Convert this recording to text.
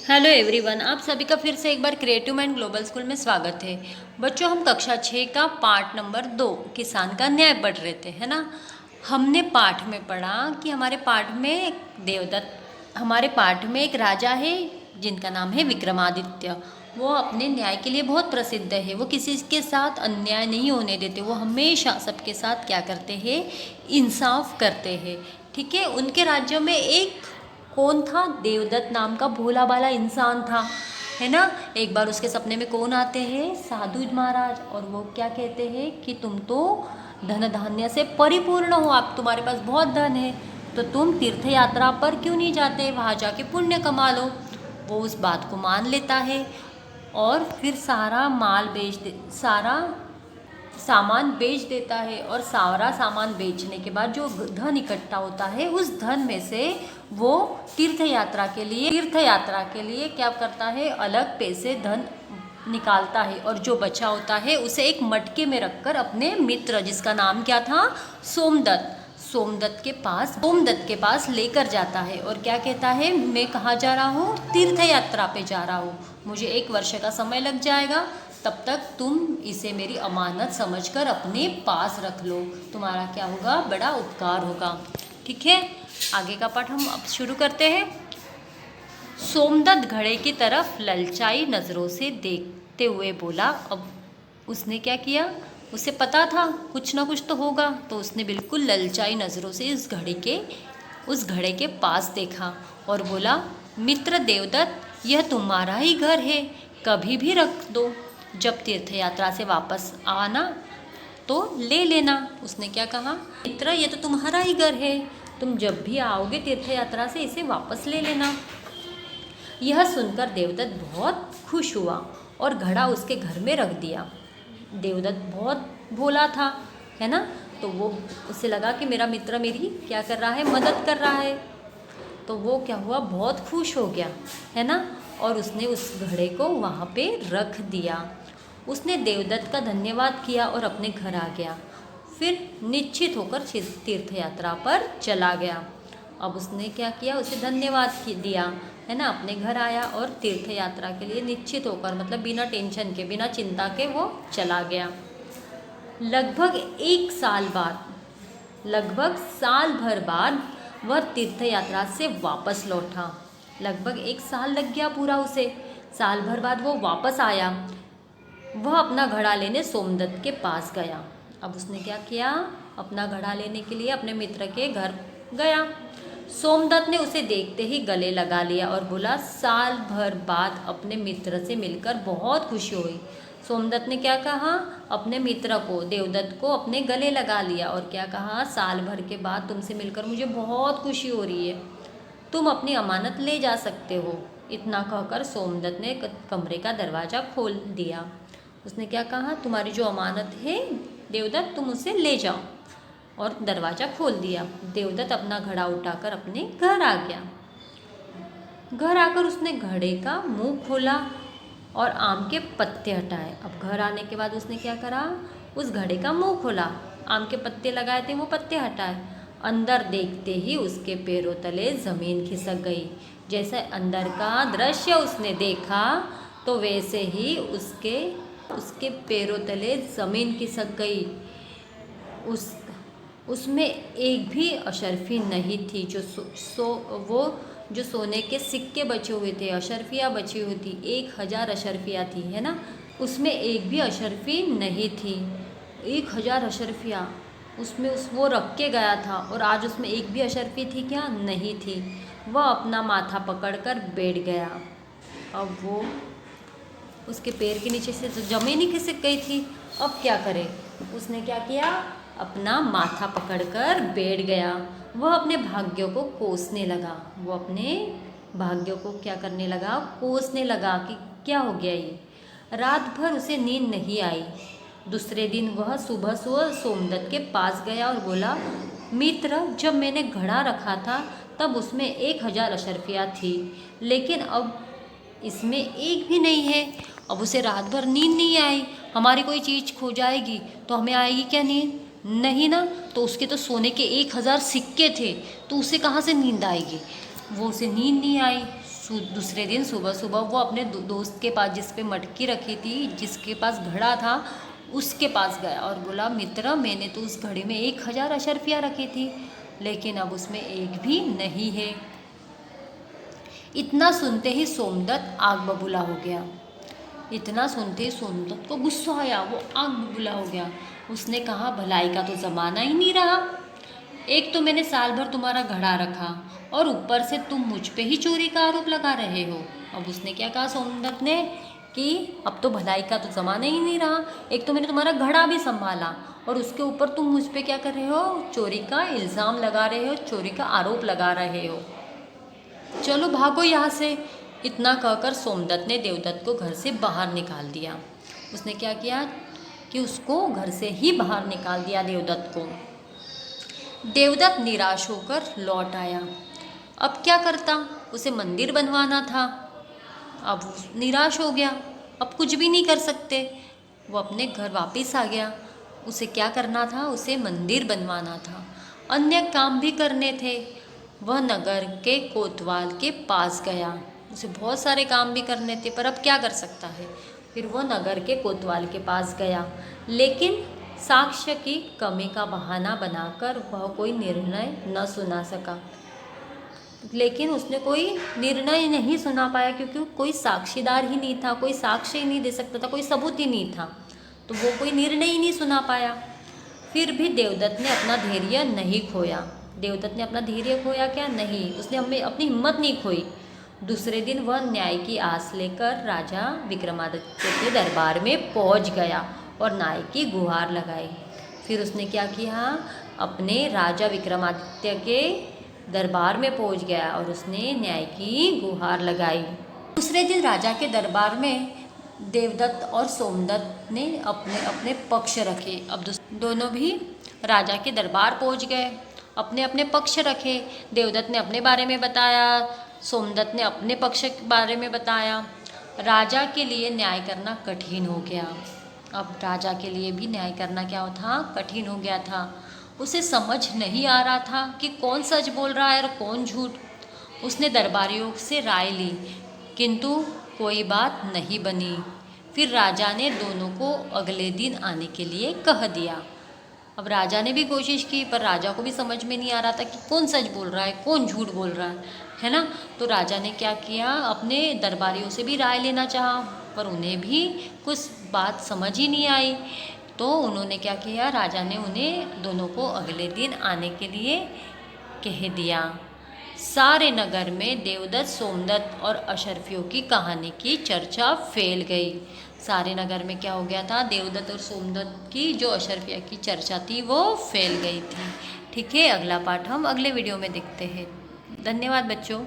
Hello everyone, आप सभी का फिर से एक बार क्रिएटिव माइंड ग्लोबल स्कूल में स्वागत है। बच्चों, हम कक्षा 6 का पाठ नंबर 2 किसान का न्याय पढ़ रहे थे, है ना। हमने पाठ में पढ़ा कि हमारे पाठ में एक राजा है जिनका नाम है विक्रमादित्य। वो अपने न्याय के लिए बहुत प्रसिद्ध है। वो किसी के साथ अन्याय नहीं होने देते। वो हमेशा सबके साथ क्या करते हैं, इंसाफ करते हैं। ठीक है। उनके राज्यों में एक कौन था, देवदत्त नाम का भोला भाला इंसान था, है ना। एक बार उसके सपने में कौन आते हैं, साधु महाराज, और वो क्या कहते हैं कि तुम तो धन धान्य से परिपूर्ण हो, आप तुम्हारे पास बहुत धन है, तो तुम तीर्थ यात्रा पर क्यों नहीं जाते, वहाँ जाके पुण्य कमा लो। वो उस बात को मान लेता है और फिर सारा सामान बेच देता है। और सारा सामान बेचने के बाद जो धन इकट्ठा होता है, उस धन में से वो तीर्थ यात्रा के लिए क्या करता है, अलग पैसे धन निकालता है, और जो बचा होता है उसे एक मटके में रखकर अपने मित्र, जिसका नाम क्या था, सोमदत्त के पास लेकर जाता है। और क्या कहता है, मैं कहाँ जा रहा हूँ, तीर्थ यात्रा पे जा रहा हूँ, मुझे 1 वर्ष का समय लग जाएगा, तब तक तुम इसे मेरी अमानत समझकर अपने पास रख लो, तुम्हारा क्या होगा, बड़ा उपकार होगा। ठीक है। आगे का पाठ हम अब शुरू करते हैं। सोमदत्त घड़े की तरफ ललचाई नज़रों से देखते हुए बोला। अब उसने क्या किया, उसे पता था कुछ ना कुछ तो होगा, तो उसने बिल्कुल ललचाई नज़रों से उस घड़े के पास देखा और बोला, मित्र देवदत्त, यह तुम्हारा ही घर है, कभी भी रख दो, जब तीर्थ यात्रा से वापस आना तो ले लेना। उसने क्या कहा, मित्र, ये तो तुम्हारा ही घर है, तुम जब भी आओगे तीर्थ यात्रा से इसे वापस ले लेना। यह सुनकर देवदत्त बहुत खुश हुआ और घड़ा उसके घर में रख दिया। देवदत्त बहुत भोला था, है ना, तो उसे लगा कि मेरा मित्र मेरी क्या कर रहा है, मदद कर रहा है, तो वो क्या हुआ, बहुत खुश हो गया, है ना, और उसने उस घड़े को वहाँ पे रख दिया। उसने देवदत्त का धन्यवाद किया और अपने घर आ गया। फिर निश्चित होकर तीर्थ यात्रा पर चला गया। अब उसने क्या किया, उसे धन्यवाद दिया, है ना, अपने घर आया और तीर्थ यात्रा के लिए निश्चित होकर, मतलब बिना टेंशन के, बिना चिंता के वो चला गया। लगभग साल भर बाद वह तीर्थ यात्रा से वापस लौटा। लगभग 1 साल लग गया पूरा उसे। साल भर बाद वो वापस आया। वह अपना घड़ा लेने सोमदत्त के पास गया। अब उसने क्या किया, अपना घड़ा लेने के लिए अपने मित्र के घर गया। सोमदत्त ने उसे देखते ही गले लगा लिया और बोला, साल भर बाद अपने मित्र से मिलकर बहुत खुशी हुई। सोमदत्त ने क्या कहा, अपने मित्र को, देवदत्त को अपने गले लगा लिया और क्या कहा, साल भर के बाद तुमसे मिलकर मुझे बहुत खुशी हो रही है, तुम अपनी अमानत ले जा सकते हो। इतना कहकर सोमदत्त ने कमरे का दरवाज़ा खोल दिया। उसने क्या कहा, तुम्हारी जो अमानत है देवदत्त, तुम उसे ले जाओ, और दरवाज़ा खोल दिया। देवदत्त अपना घड़ा उठाकर अपने घर आ गया। घर आकर उसने घड़े का मुंह खोला और आम के पत्ते हटाए। अब घर आने के बाद उसने क्या करा, उस घड़े का मुंह खोला, आम के पत्ते लगाए थे वो पत्ते हटाए। अंदर देखते ही उसके पैरों तले ज़मीन खिसक गई। जैसे अंदर का दृश्य उसने देखा, तो वैसे ही उसके पैरों तले ज़मीन खिसक गई। उसमें एक भी अशर्फी नहीं थी। जो सोने के सिक्के बचे हुए थे, अशर्फियाँ बची हुई थी, 1000 अशर्फियाँ थी, है ना, उसमें एक भी अशर्फी नहीं थी। 1000 अशर्फियाँ उसमें वो रख के गया था, और आज उसमें एक भी अशर्फी थी क्या, नहीं थी। वह अपना माथा पकड़कर बैठ गया। अब वो उसके पैर के नीचे से तो जमीन ही खिसक गई थी। अब क्या करे, उसने क्या किया, अपना माथा पकड़कर बैठ गया। वह अपने भाग्यों को कोसने लगा। वो अपने भाग्यों को क्या करने लगा, कोसने लगा कि क्या हो गया ये। रात भर उसे नींद नहीं आई। दूसरे दिन वह सुबह सोमदत्त के पास गया और बोला, मित्र, जब मैंने घड़ा रखा था तब उसमें 1000 अशर्फियाँ थी, लेकिन अब इसमें एक भी नहीं है। अब उसे रात भर नींद नहीं आई। हमारी कोई चीज़ खो जाएगी तो हमें आएगी क्या नींद, नहीं ना। तो उसके तो सोने के 1000 सिक्के थे, तो उसे कहाँ से नींद आएगी। वो उसे नींद नहीं आई। दूसरे दिन सुबह सुबह वो अपने दोस्त के पास, जिस पे मटकी रखी थी, जिसके पास घड़ा था, उसके पास गया और बोला, मित्र, मैंने तो उस घड़े में 1000 अशर्फियाँ रखी थी, लेकिन अब उसमें एक भी नहीं है। इतना सुनते ही सोमदत्त आग बबूला हो गया। इतना सुनते ही सोमदत्त को गुस्सा आया, वो आग बबूला हो गया। उसने कहा, भलाई का तो ज़माना ही नहीं रहा। एक तो मैंने साल भर तुम्हारा घड़ा रखा और ऊपर से तुम मुझ पे ही चोरी का आरोप लगा रहे हो। अब उसने क्या कहा सोमदत्त ने कि अब तो भलाई का तो ज़माना ही नहीं रहा। एक तो मैंने तुम्हारा घड़ा भी संभाला और उसके ऊपर तुम मुझ पे क्या कर रहे हो, चोरी का इल्ज़ाम लगा रहे हो, चोरी का आरोप लगा रहे हो। चलो भागो यहाँ से। इतना कहकर सोमदत्त ने देवदत्त को घर से बाहर निकाल दिया। उसने क्या किया कि उसको घर से ही बाहर निकाल दिया देवदत्त को। देवदत्त निराश होकर लौट आया। अब क्या करता, उसे मंदिर बनवाना था। अब वो निराश हो गया, अब कुछ भी नहीं कर सकते। वो अपने घर वापस आ गया। उसे क्या करना था, उसे मंदिर बनवाना था, अन्य काम भी करने थे। वह नगर के कोतवाल के पास गया। उसे बहुत सारे काम भी करने थे, पर अब क्या कर सकता है। फिर वह नगर के कोतवाल के पास गया, लेकिन साक्ष्य की कमी का बहाना बनाकर वह कोई निर्णय न सुना सका। लेकिन उसने कोई निर्णय नहीं सुना पाया, क्योंकि कोई साक्षीदार ही नहीं था, कोई साक्ष्य ही नहीं दे सकता था, कोई सबूत ही नहीं था, तो वो कोई निर्णय ही नहीं सुना पाया। फिर भी देवदत्त ने अपना धैर्य नहीं खोया। देवदत्त ने अपना धैर्य खोया क्या? नहीं, उसने हमें अपनी हिम्मत नहीं खोई। दूसरे दिन वह न्याय की आस लेकर राजा विक्रमादित्य के दरबार में पहुंच गया और न्याय की गुहार लगाई। फिर उसने क्या किया, अपने राजा विक्रमादित्य के दरबार में पहुंच गया और उसने न्याय की गुहार लगाई। दूसरे दिन राजा के दरबार में देवदत्त और सोमदत्त ने अपने अपने पक्ष रखे। अब दोनों भी राजा के दरबार पहुंच गए, अपने अपने पक्ष रखे। देवदत्त ने अपने बारे में बताया, सोमदत्त ने अपने पक्ष के बारे में बताया। राजा के लिए न्याय करना कठिन हो गया। अब राजा के लिए भी न्याय करना क्या था, कठिन हो गया था। उसे समझ नहीं आ रहा था कि कौन सच बोल रहा है और कौन झूठ। उसने दरबारियों से राय ली, किंतु कोई बात नहीं बनी। फिर राजा ने दोनों को अगले दिन आने के लिए कह दिया। अब राजा ने भी कोशिश की, पर राजा को भी समझ में नहीं आ रहा था कि कौन सच बोल रहा है, कौन झूठ बोल रहा है ना। तो राजा ने क्या किया, अपने दरबारियों से भी राय लेना चाहा, पर उन्हें भी कुछ बात समझ ही नहीं आई। तो उन्होंने क्या किया, राजा ने उन्हें दोनों को अगले दिन आने के लिए कह दिया। सारे नगर में देवदत्त, सोमदत्त और अशर्फियों की कहानी की चर्चा फैल गई। सारे नगर में क्या हो गया था, देवदत्त और सोमदत्त की जो अशर्फिया की चर्चा थी वो फैल गई थी। ठीक है, अगला पाठ हम अगले वीडियो में देखते हैं। धन्यवाद बच्चों।